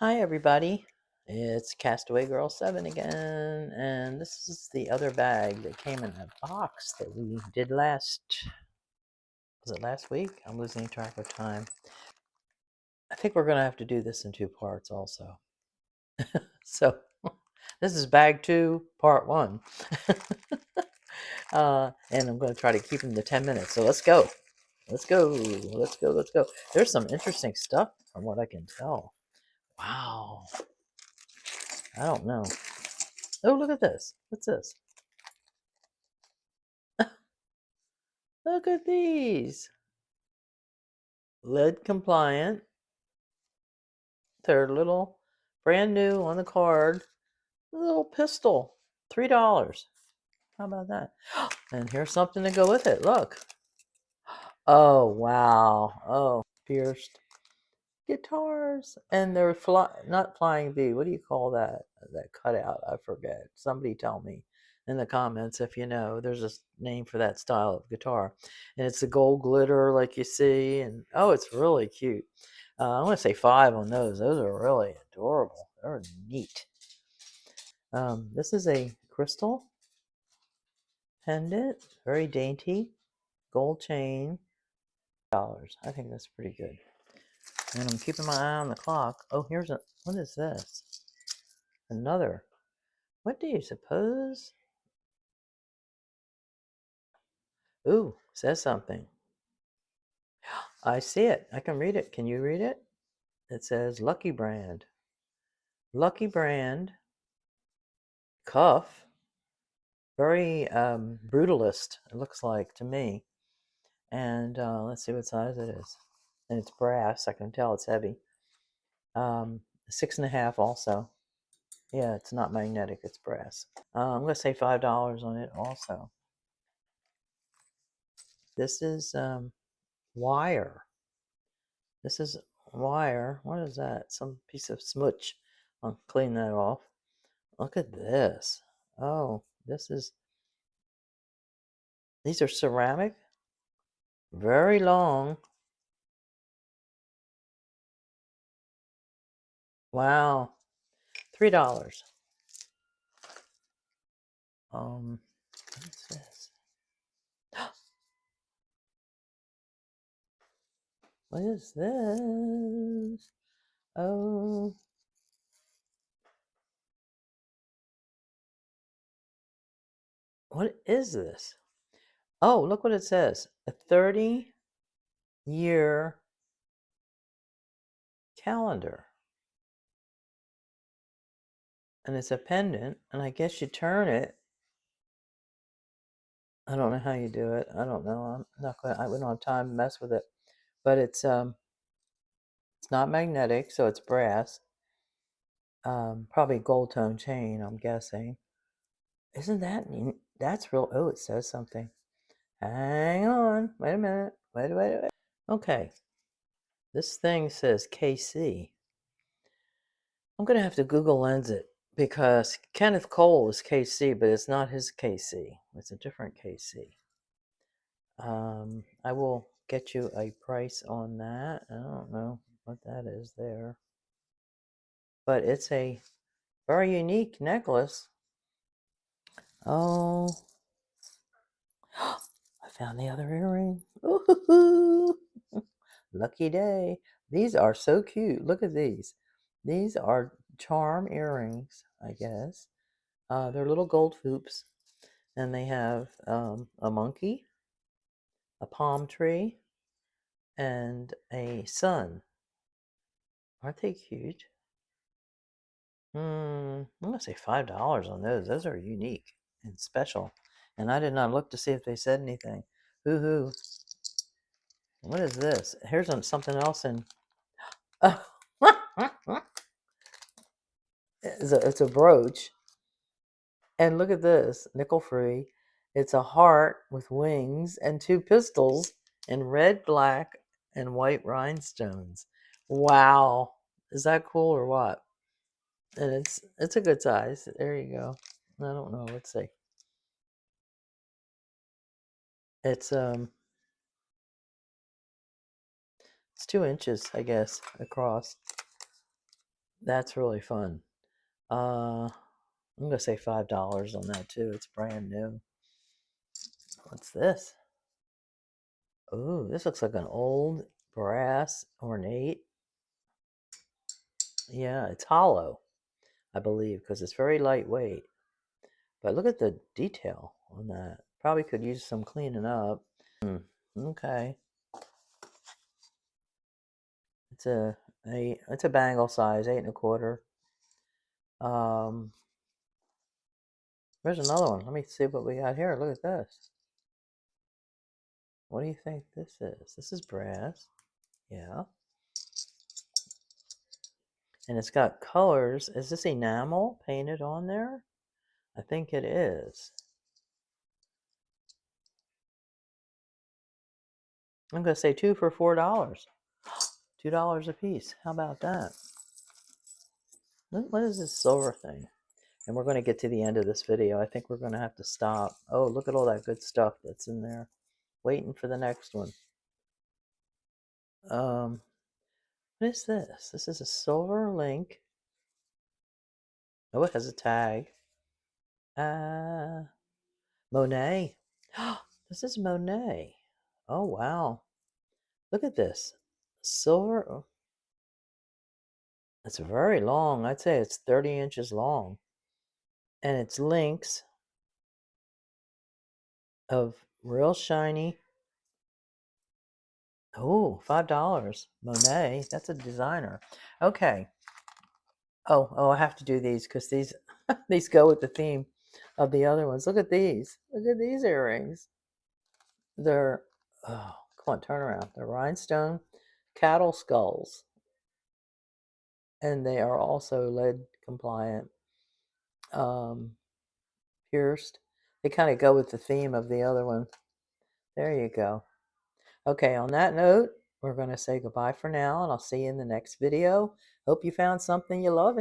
Hi, everybody. It's Castaway Girl 7 again, and this is the other bag that came in a box that we did was it last week? I'm losing track of time. I think we're going to have to do this in two parts also. So, this is bag 2, part 1. And I'm going to try to keep them to 10 minutes, so let's go. Let's go. Let's go. Let's go. There's some interesting stuff from what I can tell. Wow. I don't know. Oh, look at this. What's this? Look at these. Lead compliant. They're little, brand new on the card. A little pistol. $3. How about that? And here's something to go with it. Look. Oh, wow. Oh, pierced guitars. And they're not flying V. What do you call that? That cutout. I forget. Somebody tell me in the comments if you know. There's a name for that style of guitar. And it's the gold glitter like you see. And oh, it's really cute. I want to say 5 on those. Those are really adorable. They're neat. This is a crystal pendant, very dainty, gold chain. $. I think that's pretty good. And I'm keeping my eye on the clock. Oh, what is this? Another. What do you suppose? Ooh, says something. I see it. I can read it. Can you read it? It says Lucky Brand. Lucky Brand cuff. Very brutalist, it looks like to me. And let's see what size it is. And it's brass. I can tell it's heavy. 6.5 also. Yeah, it's not magnetic. It's brass. I'm going to say $5 on it also. This is wire. This is wire. What is that? Some piece of smudge. I'll clean that off. Look at this. Oh, these are ceramic. Very long. Wow. $3. What is this? What is this? Oh, what is this? Oh, look what it says. A 30-year calendar. And it's a pendant, and I guess you turn it. I don't know how you do it. I don't know. I'm not going I wouldn't have time to mess with it. But it's not magnetic, so it's brass. Probably gold tone chain, I'm guessing. Isn't that neat? That's real. Oh, it says something. Hang on. Wait a minute. Wait. Okay. This thing says KC. I'm going to have to Google Lens it because Kenneth Cole is KC, but it's not his KC. It's a different KC. I will get you a price on that. I don't know what that is there. But it's a very unique necklace. Oh, I found the other earring. Ooh, lucky day. These are so cute. Look at these. These are charm earrings, I guess. They're little gold hoops, and they have a monkey, a palm tree, and a sun. Aren't they cute? I'm gonna say $5 on those. Those are unique and special. And I did not look to see if they said anything. Hoo-hoo. What is this? Here's something else in. Oh. It's a brooch. And look at this, nickel free. It's a heart with wings and 2 pistols in red, black, and white rhinestones. Wow. Is that cool or what? And it's a good size. There you go. I don't know. Let's see. It's 2 inches, I guess, across. That's really fun. I'm going to say $5 on that too. It's brand new. What's this? Ooh, this looks like an old brass ornate. Yeah, it's hollow, I believe, because it's very lightweight. But look at the detail on that. Probably could use some cleaning up. Okay. It's a bangle size, 8 1/4. There's another one. Let me see what we got here. Look at this. What do you think this is? This is brass. Yeah. And it's got colors. Is this enamel painted on there? I think it is. I'm going to say 2 for $4. $2 a piece. How about that? What is this silver thing? And we're going to get to the end of this video. I think we're going to have to stop. Oh, look at all that good stuff that's in there. Waiting for the next one. What is this? This is a silver link. Oh, it has a tag. Monet. This is Monet. Oh, wow. Look at this. Silver. Oh, it's very long. I'd say it's 30 inches long. And it's links of real shiny. Oh, $5. Monet. That's a designer. Okay. Oh, I have to do these because these these go with the theme of the other ones. Look at these. Look at these earrings. They're, oh, come on, turn around. They're rhinestone cattle skulls. And they are also lead compliant. Pierced. They kind of go with the theme of the other one. There you go. Okay, on that note, we're going to say goodbye for now, and I'll see you in the next video. Hope you found something you love.